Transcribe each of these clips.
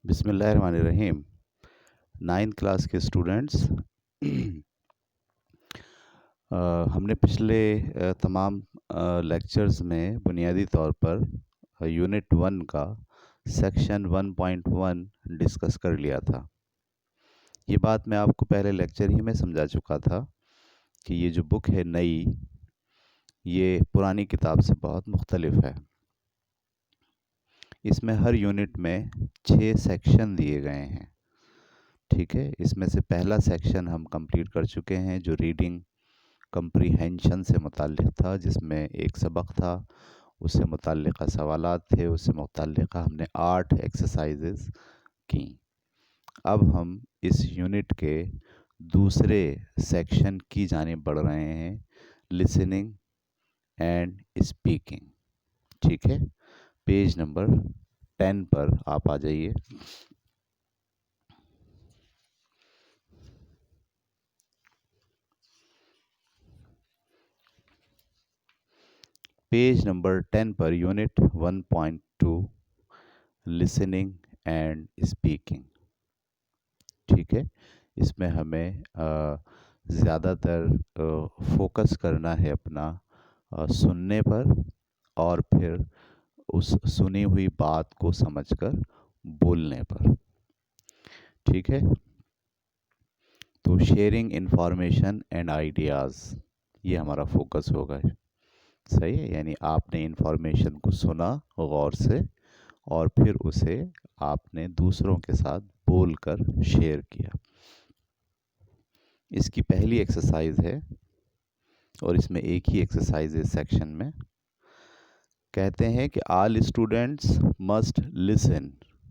بسم اللہ الرحمن الرحیم۔ 9th کلاس کے اسٹوڈنٹس، ہم نے پچھلے تمام لیکچرز میں بنیادی طور پر یونٹ 1 کا سیکشن 1.1 ڈسکس کر لیا تھا۔ یہ بات میں آپ کو پہلے لیکچر ہی میں سمجھا چکا تھا کہ یہ جو بک ہے نئی، یہ پرانی کتاب سے بہت مختلف ہے۔ اس میں ہر یونٹ میں 6 سیکشن دیے گئے ہیں، ٹھیک ہے۔ اس میں سے پہلا سیکشن ہم کمپلیٹ کر چکے ہیں جو ریڈنگ کمپریہنشن سے متعلق تھا، جس میں ایک سبق تھا، اس سے متعلقہ سوالات تھے، اس سے متعلقہ ہم نے 8 ایکسرسائزز کیں۔ اب ہم اس یونٹ کے دوسرے سیکشن کی جانب بڑھ رہے ہیں، لسننگ اینڈ اسپیکنگ، ٹھیک ہے۔ پیج نمبر 10 پر آپ آ جائیے۔ Page number 10 per unit 1.2 listening and speaking, ٹھیک ہے۔ اس میں ہمیں زیادہ تر فوکس کرنا ہے اپنا سننے پر، اور پھر اس سنی ہوئی بات کو سمجھ کر بولنے پر، ٹھیک ہے۔ تو شیئرنگ انفارمیشن اینڈ آئیڈیاز، یہ ہمارا فوکس ہوگا، صحیح ہے۔ یعنی آپ نے انفارمیشن کو سنا غور سے، اور پھر اسے آپ نے دوسروں کے ساتھ بول کر شیئر کیا۔ اس کی پہلی ایکسرسائز ہے، اور اس میں ایک ہی ایکسرسائز ہے سیکشن میں۔ کہتے ہیں کہ all students must listen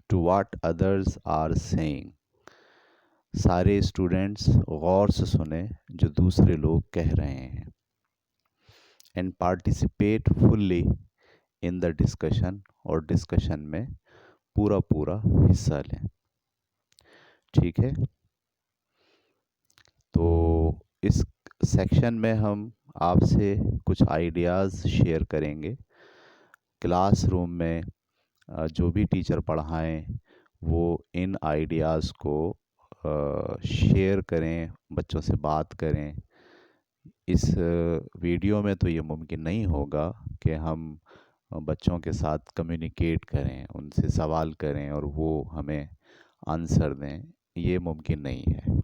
to what others are saying. سارے اسٹوڈنٹس غور سے سنیں جو دوسرے لوگ کہہ رہے ہیں، and participate fully in the discussion, اور ڈسکشن میں پورا حصہ لیں، ٹھیک ہے۔ تو اس سیکشن میں ہم آپ سے کچھ آئیڈیاز شیئر کریں گے۔ کلاس روم میں جو بھی ٹیچر پڑھائیں وہ ان آئیڈیاز کو شیئر کریں، بچوں سے بات کریں۔ اس ویڈیو میں تو یہ ممکن نہیں ہوگا کہ ہم بچوں کے ساتھ کمیونیکیٹ کریں، ان سے سوال کریں اور وہ ہمیں آنسر دیں، یہ ممکن نہیں ہے۔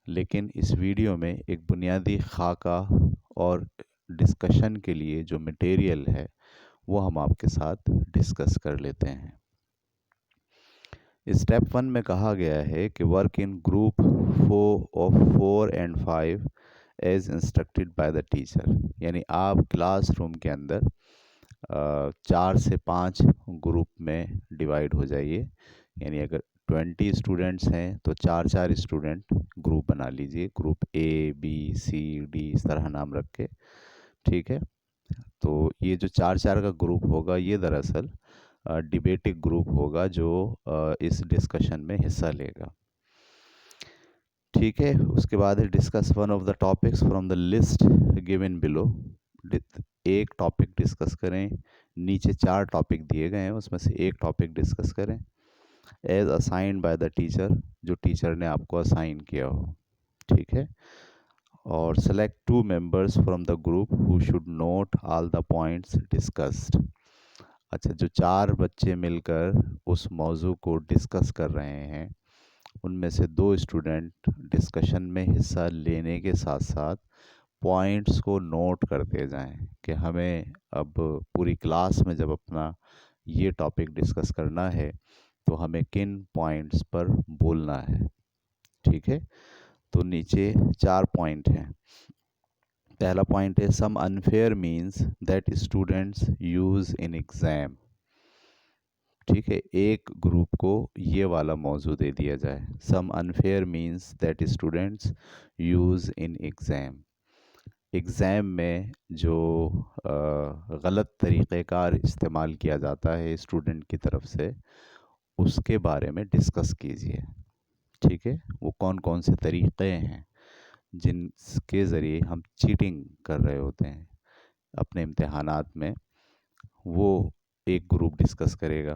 لیکن اس ویڈیو میں ایک بنیادی خاکہ اور ڈسکشن کے لیے جو مٹیریل ہے وہ ہم آپ کے ساتھ ڈسکس کر لیتے ہیں۔ اسٹیپ 1 میں کہا گیا ہے کہ work in group of 4 and 5 as instructed by the teacher, یعنی آپ کلاس روم کے اندر 4 سے 5 گروپ میں ڈیوائیڈ ہو جائیے۔ یعنی اگر 20 اسٹوڈنٹس ہیں تو 4 اسٹوڈنٹ گروپ بنا لیجئے، گروپ اے بی سی ڈی اس طرح نام رکھ کے، ٹھیک ہے۔ تو یہ جو 4 کا گروپ ہوگا یہ دراصل ڈیبیٹنگ گروپ ہوگا جو اس ڈسکشن میں حصہ لے گا، ٹھیک ہے۔ اس کے بعد discuss one of the topics from the list given below. ایک ٹاپک ڈسکس کریں، نیچے 4 ٹاپک دیے گئے ہیں، اس میں سے ایک ٹاپک ڈسکس کریں، as assigned by the teacher, جو ٹیچر نے آپ کو اسائن کیا ہو، ٹھیک ہے۔ اور select 2 members from the group who should note all the points discussed. اچھا، جو 4 بچے مل کر اس موضوع کو ڈسکس کر رہے ہیں، ان میں سے 2 اسٹوڈنٹ ڈسکشن میں حصہ لینے کے ساتھ ساتھ پوائنٹس کو نوٹ کرتے جائیں کہ ہمیں اب پوری کلاس میں جب اپنا یہ ٹاپک ڈسکس کرنا ہے تو ہمیں کن پوائنٹس پر بولنا ہے، ٹھیک ہے۔ تو نیچے 4 پوائنٹ ہیں۔ پہلا پوائنٹ ہے some unfair means that students use in exam, ٹھیک ہے۔ ایک گروپ کو یہ والا موضوع دے دیا جائے، some unfair means that students use in exam. Exam میں جو غلط طریقہ کار استعمال کیا جاتا ہے اسٹوڈنٹ کی طرف سے، اس کے بارے میں ڈسکس کیجیے، ٹھیک ہے۔ وہ کون کون سے طریقے ہیں جن کے ذریعے ہم چیٹنگ کر رہے ہوتے ہیں اپنے امتحانات میں، وہ ایک گروپ ڈسکس کرے گا۔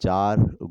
4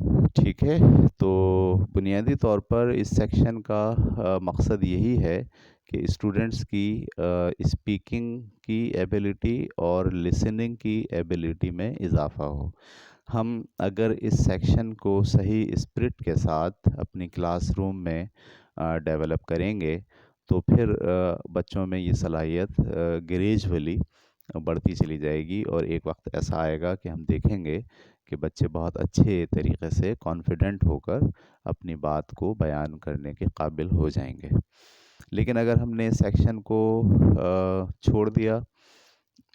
ٹھیک ہے، تو بنیادی طور پر اس سیکشن کا مقصد یہی ہے کہ اسٹوڈنٹس کی اسپیکنگ کی ایبیلٹی اور لسننگ کی ایبیلٹی میں اضافہ ہو۔ ہم اگر اس سیکشن کو صحیح اسپرٹ کے ساتھ اپنی کلاس روم میں ڈیولپ کریں گے تو پھر بچوں میں یہ صلاحیت گریجولی بڑھتی چلی جائے گی، اور ایک وقت ایسا آئے گا کہ ہم دیکھیں گے کہ بچے بہت اچھے طریقے سے کانفیڈنٹ ہو کر اپنی بات کو بیان کرنے کے قابل ہو جائیں گے۔ لیکن اگر ہم نے سیکشن کو چھوڑ دیا،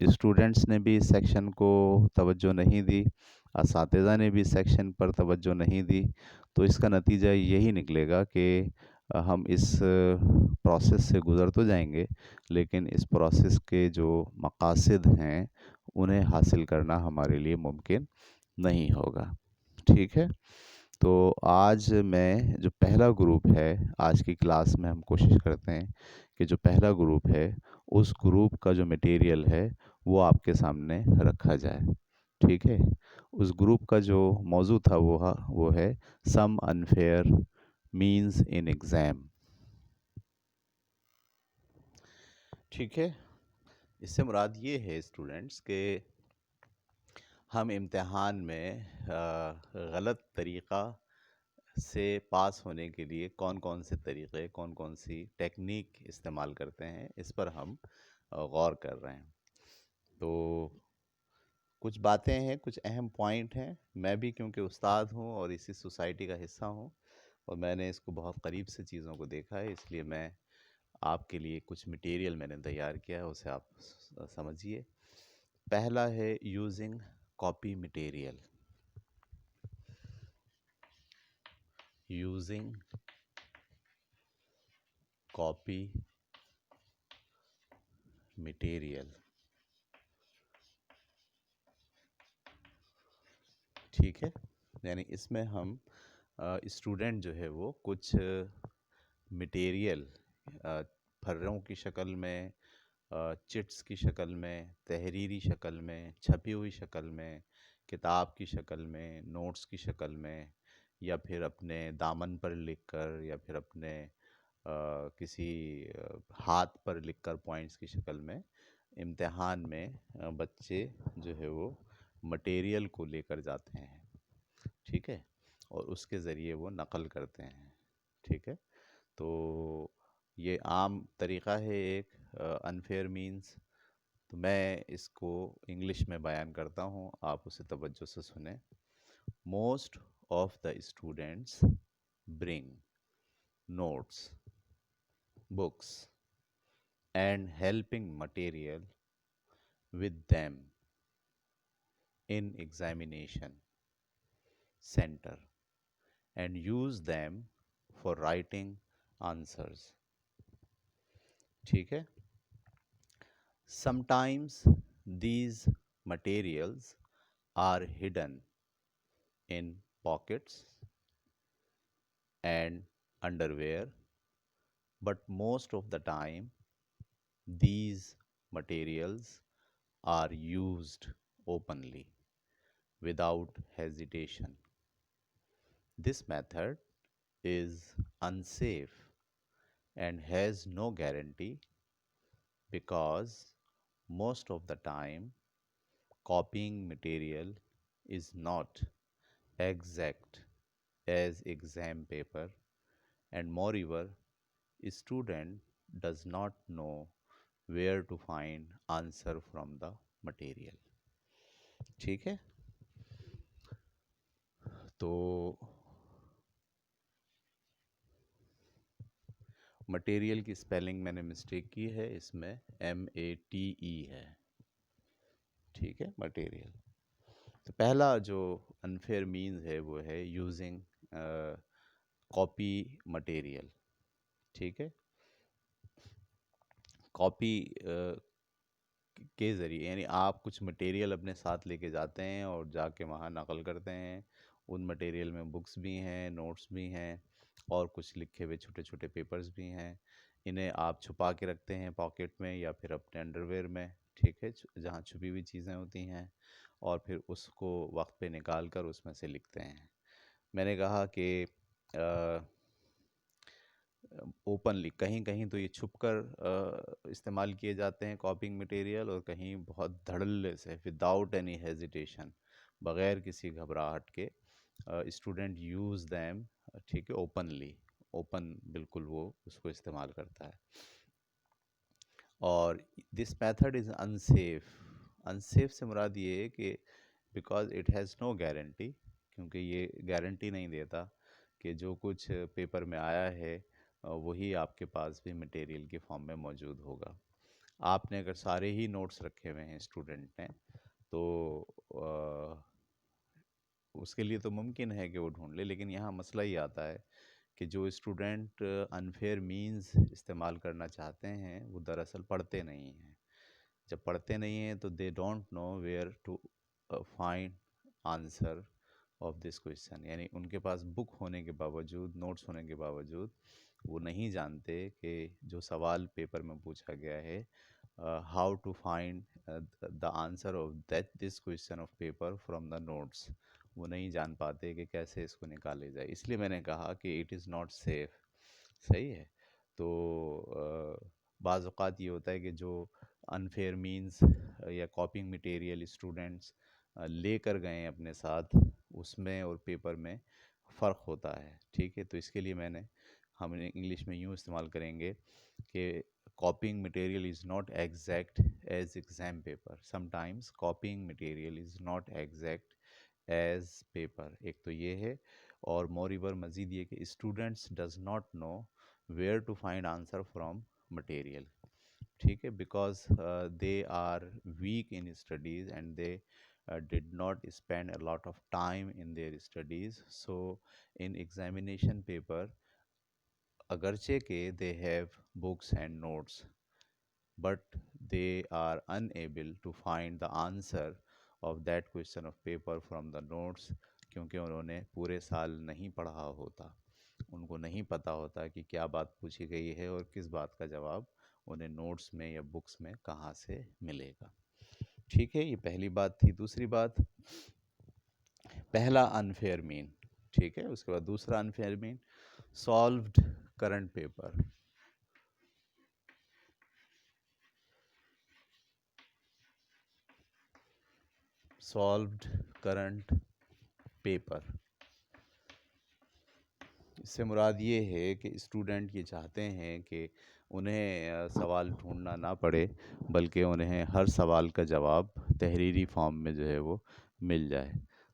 اسٹوڈنٹس نے بھی اس سیکشن کو توجہ نہیں دی، اساتذہ نے بھی سیکشن پر توجہ نہیں دی، تو اس کا نتیجہ یہی نکلے گا کہ ہم اس پروسیس سے گزر تو جائیں گے، لیکن اس پروسیس کے جو مقاصد ہیں انہیں حاصل کرنا ہمارے لیے ممکن نہیں ہوگا۔ ٹھیک ہے، تو آج میں جو پہلا گروپ ہے، آج کی کلاس میں ہم کوشش کرتے ہیں کہ جو پہلا گروپ ہے اس گروپ کا جو مٹیریل ہے وہ آپ کے سامنے رکھا جائے۔ ٹھیک ہے، اس گروپ کا جو موضوع تھا وہ ہے سم انفیئر مینز ان ایگزام۔ ٹھیک ہے، اس سے مراد یہ ہے اسٹوڈنٹس کہ ہم امتحان میں غلط طریقہ سے پاس ہونے کے لیے کون کون سے طریقے، کون کون سی ٹیکنیک استعمال کرتے ہیں، اس پر ہم غور کر رہے ہیں۔ تو کچھ باتیں ہیں، کچھ اہم پوائنٹ ہیں۔ میں بھی کیونکہ استاد ہوں اور اسی سوسائٹی کا حصہ ہوں اور میں نے اس کو بہت قریب سے چیزوں کو دیکھا ہے، اس لیے میں آپ کے لیے کچھ مٹیریل میں نے تیار کیا ہے، اسے آپ سمجھیے۔ پہلا ہے using copy material. Using copy material. ٹھیک ہے، یعنی اس میں ہم اسٹوڈنٹ جو ہے وہ کچھ مٹیریل پھروں کی شکل میں، چٹس کی شکل میں، تحریری شکل میں، چھپی ہوئی شکل میں، کتاب کی شکل میں، نوٹس کی شکل میں، یا پھر اپنے دامن پر لکھ کر، یا پھر اپنے کسی ہاتھ پر لکھ کر پوائنٹس کی شکل میں امتحان میں بچے جو ہے وہ مٹیریل کو لے کر جاتے ہیں۔ ٹھیک ہے، اور اس کے ذریعے وہ نقل کرتے ہیں۔ ٹھیک ہے، تو یہ عام طریقہ ہے ایک انفیئر مینز۔ تو میں اس کو انگلش میں بیان کرتا ہوں، آپ اسے توجہ سے سنیں۔ Most of the students bring notes, books, and helping material with them in examination center and use them for writing answers. ٹھیک ہے، sometimes these materials are hidden in pockets and underwear, but most of the time these materials are used openly without hesitation. This method is unsafe and has no guarantee because most of the time copying material is not exact as exam paper, and moreover student does not know where to find answer from the material. ٹھیک ہے، تو material کی spelling میں نے mistake کی ہے، اس میں MATE ہے۔ ٹھیک ہے، مٹیریل۔ تو پہلا جو انفیئر مینز ہے وہ ہے یوزنگ کاپی مٹیریل۔ ٹھیک ہے، کاپی کے ذریعے یعنی آپ کچھ مٹیریل اپنے ساتھ لے کے جاتے ہیں اور جا کے وہاں نقل کرتے ہیں۔ ان مٹیریل میں بکس بھی ہیں، نوٹس بھی ہیں، اور کچھ لکھے ہوئے چھوٹے چھوٹے پیپرز بھی ہیں۔ انہیں آپ چھپا کے رکھتے ہیں پاکٹ میں یا پھر اپنے انڈرویئر میں، ٹھیک ہے، جہاں چھپی ہوئی چیزیں ہوتی ہیں، اور پھر اس کو وقت پہ نکال کر اس میں سے لکھتے ہیں۔ میں نے کہا کہ اوپنلی کہیں کہیں تو یہ چھپ کر استعمال کیے جاتے ہیں کاپنگ مٹیریل، اور کہیں بہت دھڑلے سے وداؤٹ اینی ہیزیٹیشن، بغیر کسی گھبراہٹ کے اسٹوڈنٹ یوز دیم، ٹھیک ہے، اوپنلی، اوپن بالکل وہ اس کو استعمال کرتا ہے. اور this method is unsafe. Unsafe سے مراد یہ ہے کہ because it has no guarantee, کیونکہ یہ گارنٹی نہیں دیتا کہ جو کچھ پیپر میں آیا ہے وہی آپ کے پاس بھی مٹیریل کے فارم میں موجود ہوگا. آپ نے اگر سارے ہی نوٹس رکھے ہوئے ہیں اسٹوڈنٹ نے، تو اس کے لیے تو ممکن ہے کہ وہ ڈھونڈ لے، لیکن یہاں مسئلہ ہی آتا ہے کہ جو اسٹوڈنٹ انفیئر مینز استعمال کرنا چاہتے ہیں وہ دراصل پڑھتے نہیں ہیں. جب پڑھتے نہیں ہیں تو they don't know where to find answer of this question. یعنی ان کے پاس بک ہونے کے باوجود، نوٹس ہونے کے باوجود، وہ نہیں جانتے کہ جو سوال پیپر میں پوچھا گیا ہے، how to find the answer of this question of paper from the notes. وہ نہیں جان پاتے کہ کیسے اس کو نکالے جائے. اس لیے میں نے کہا کہ اٹ از ناٹ سیف. صحیح ہے. تو بعض اوقات یہ ہوتا ہے کہ جو انفیئر مینز یا کاپنگ مٹیریل اسٹوڈنٹس لے کر گئے اپنے ساتھ، اس میں اور پیپر میں فرق ہوتا ہے. ٹھیک ہے. تو اس کے لیے ہم انگلش میں یوں استعمال کریں گے کہ copying material is not exact as exam paper. Sometimes copying material is not exact as paper. ایک تو یہ ہے، اور moreover مزید یہ کہ students does not know where to find answer from material. ٹھیک ہے. because they are weak in studies and they did not spend a lot of time in their studies. So in examination paper, اگرچہ کہ they have books and notes, but they are unable to find the answer of that question of paper from the notes, کیونکہ انہوں نے پورے سال نہیں پڑھا ہوتا. ان کو نہیں پتہ ہوتا کہ کیا بات پوچھی گئی ہے اور کس بات کا جواب انہیں نوٹس میں یا بکس میں کہاں سے ملے گا. ٹھیک ہے. یہ پہلی بات تھی. دوسری بات، پہلا انفیئر مین. ٹھیک ہے. اس کے بعد دوسرا unfair mean, solved current paper. Solved current paper, اس سے مراد یہ ہے کہ اسٹوڈنٹ یہ چاہتے ہیں کہ انہیں سوال ڈھونڈنا نہ پڑے، بلکہ انہیں ہر سوال کا جواب تحریری فارم میں جو ہے وہ مل جائے.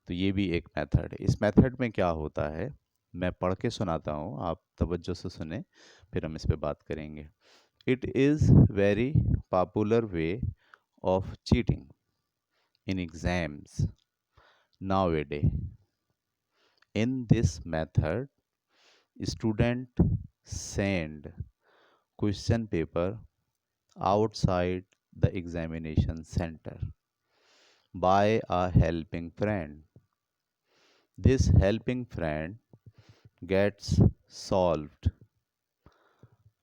تو یہ بھی ایک میتھڈ ہے. اس میتھڈ میں کیا ہوتا ہے، میں پڑھ کے سناتا ہوں، آپ توجہ سے سنیں، پھر ہم اس پہ بات کریں گے. It is very popular way of cheating in exams nowadays. In this method, student send question paper outside the examination center by a helping friend. This helping friend gets solved.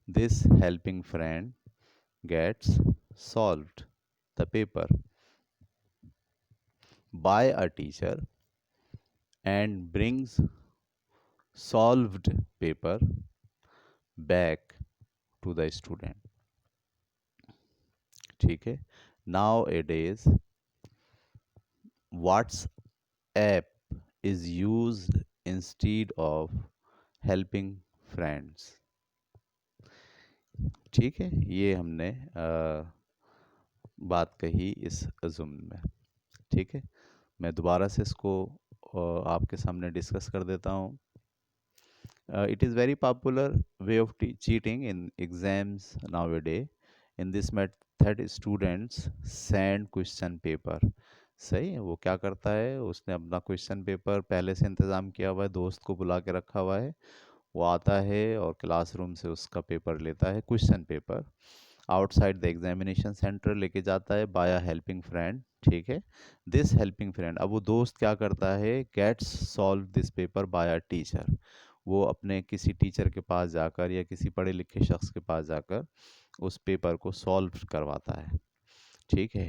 This helping friend gets solved the paper by a teacher and brings solved paper back to the student. ٹھیک ہے. Nowadays, WhatsApp is used instead of helping friends. ٹھیک ہے. یہ ہم نے بات کہی اس ضمن میں. ٹھیک ہے. میں دوبارہ سے اس کو آپ کے سامنے ڈسکس کر دیتا ہوں. It is very popular way of cheating in exams nowadays. In this method, students send question paper. صحیح ہے. وہ کیا کرتا ہے، اس نے اپنا کوشچن پیپر پہلے سے انتظام کیا ہوا ہے، دوست کو بلا کے رکھا ہوا ہے. وہ آتا ہے اور کلاس روم سے اس کا پیپر لیتا ہے، question paper out side the examination centre لے کے جاتا ہے بایا ہیلپنگ فرینڈ. ٹھیک ہے. دس ہیلپنگ فرینڈ، اب وہ دوست کیا کرتا ہے، گیٹس سالو دس پیپر بایا ٹیچر. وہ اپنے کسی ٹیچر کے پاس جا کر یا کسی پڑھے لکھے شخص کے پاس جا کر اس پیپر کو سالو کرواتا ہے. ٹھیک ہے.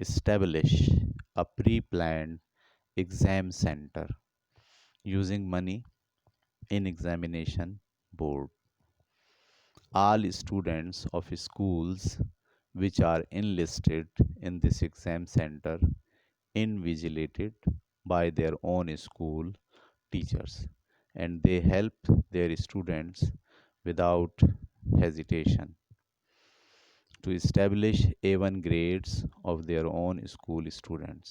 establish a pre-planned exam center using money in examination board. All students of schools which are enlisted in this exam center invigilated by their own school teachers, and they help their students without hesitation to establish A1 grades of their own school students.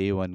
A1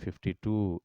52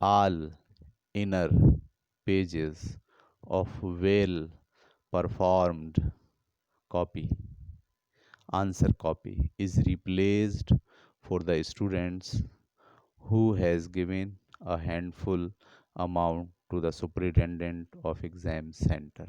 all inner pages of well performed copy, answer copy, is replaced for the students who has given a handful amount to the superintendent of exam center.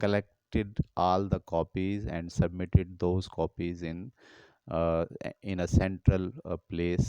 collected all the copies and submitted those copies in a central place।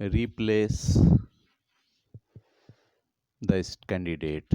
replace the candidate।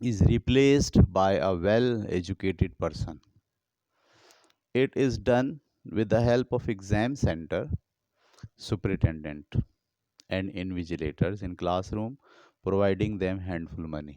is replaced by a well-educated person. It is done with the help of exam center, superintendent, and invigilators in classroom, providing them handful money।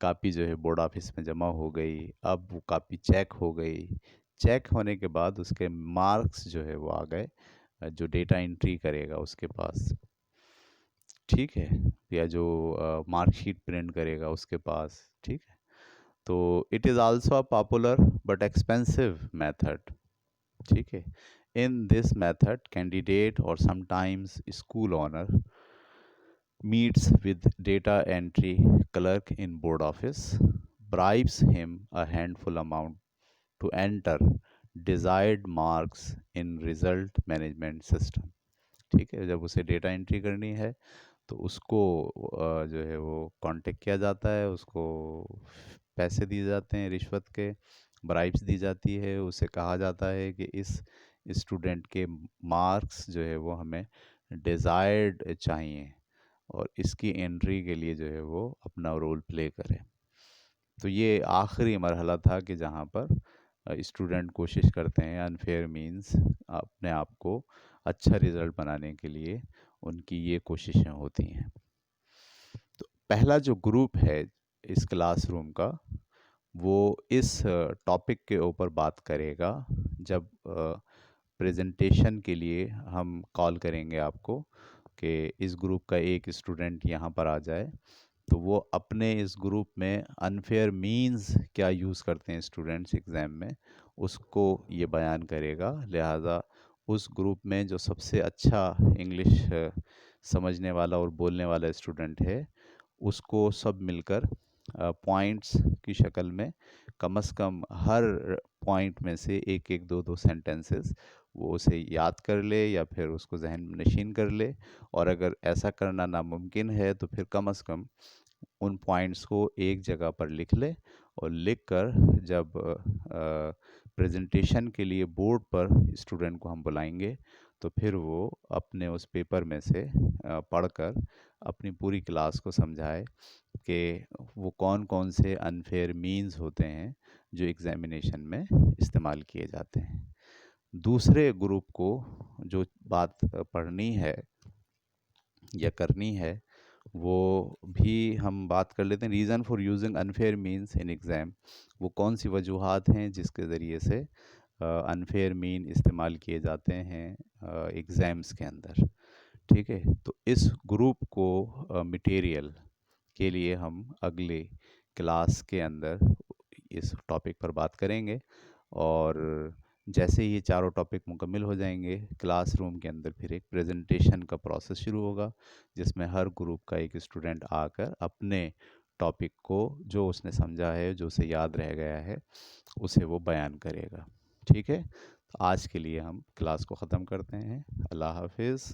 Copy جو ہے board office میں جمع ہو گئی، اب وہ copy check ہو گئی، check ہونے کے بعد اس کے مارکس جو ہے وہ آ گئے جو ڈیٹا انٹری کرے گا اس کے پاس، ٹھیک ہے، یا جو مارک شیٹ پرنٹ کرے گا اس کے پاس، ٹھیک ہے. تو it is also a popular but expensive method, ٹھیک ہے. ان دس میتھڈ کینڈیڈیٹ اور some times school owner meets with data entry clerk in board office, bribes him a handful amount to enter desired marks in result management system. ٹھیک ہے، جب اسے data entry کرنی ہے تو اس کو جو ہے وہ کانٹیکٹ کیا جاتا ہے، اس کو پیسے دیے جاتے ہیں رشوت کے، برائبس دی جاتی ہے، اسے کہا جاتا ہے کہ اس اسٹوڈنٹ کے مارکس جو ہے وہ ہمیں ڈیزائرڈ چاہیے اور اس کی انٹری کے لیے جو ہے وہ اپنا رول پلے کرے. تو یہ آخری مرحلہ تھا کہ جہاں پر اسٹوڈنٹ کوشش کرتے ہیں انفیئر مینز اپنے آپ کو اچھا رزلٹ بنانے کے لیے ان کی یہ کوششیں ہوتی ہیں. تو پہلا جو گروپ ہے اس کلاس روم کا وہ اس ٹاپک کے اوپر بات کرے گا جب پریزنٹیشن کے لیے ہم کال کریں گے آپ کو کہ اس گروپ کا ایک اسٹوڈنٹ یہاں پر آ جائے، تو وہ اپنے اس گروپ میں انفیئر مینز کیا یوز کرتے ہیں اسٹوڈنٹس ایگزام میں اس کو یہ بیان کرے گا. لہٰذا اس گروپ میں جو سب سے اچھا انگلش سمجھنے والا اور بولنے والا اسٹوڈنٹ ہے اس کو سب مل کر پوائنٹس کی شکل میں کم از کم ہر پوائنٹ میں سے ایک ایک دو دو سینٹنسز وہ اسے یاد کر لے یا پھر اس کو ذہن میں نشین کر لے، اور اگر ایسا کرنا ناممکن ہے تو پھر کم از کم ان پوائنٹس کو ایک جگہ پر لکھ لے، اور لکھ کر جب پریزنٹیشن کے لیے بورڈ پر اسٹوڈنٹ کو ہم بلائیں گے تو پھر وہ اپنے اس پیپر میں سے پڑھ کر اپنی پوری کلاس کو سمجھائے کہ وہ کون کون سے انفیئر مینز ہوتے ہیں جو ایگزامینیشن میں استعمال کیے جاتے ہیں. دوسرے گروپ کو جو بات پڑھنی ہے یا کرنی ہے وہ بھی ہم بات کر لیتے ہیں. Reason for using unfair means in exam, وہ کون سی وجوہات ہیں جس کے ذریعے سے انفیئر مین استعمال کیے جاتے ہیں ایگزامس کے اندر، ٹھیک ہے. تو اس گروپ کو مٹیریل کے لیے ہم اگلے کلاس کے اندر اس ٹاپک پر بات کریں گے، اور جیسے یہ چاروں ٹاپک مکمل ہو جائیں گے کلاس روم کے اندر پھر ایک پریزنٹیشن کا پروسیس شروع ہوگا جس میں ہر گروپ کا ایک اسٹوڈنٹ آ کر اپنے ٹاپک کو جو اس نے سمجھا ہے، جو اسے یاد رہ گیا ہے، اسے وہ بیان کرے گا، ٹھیک ہے. آج کے لیے ہم کلاس کو ختم کرتے ہیں. اللہ حافظ.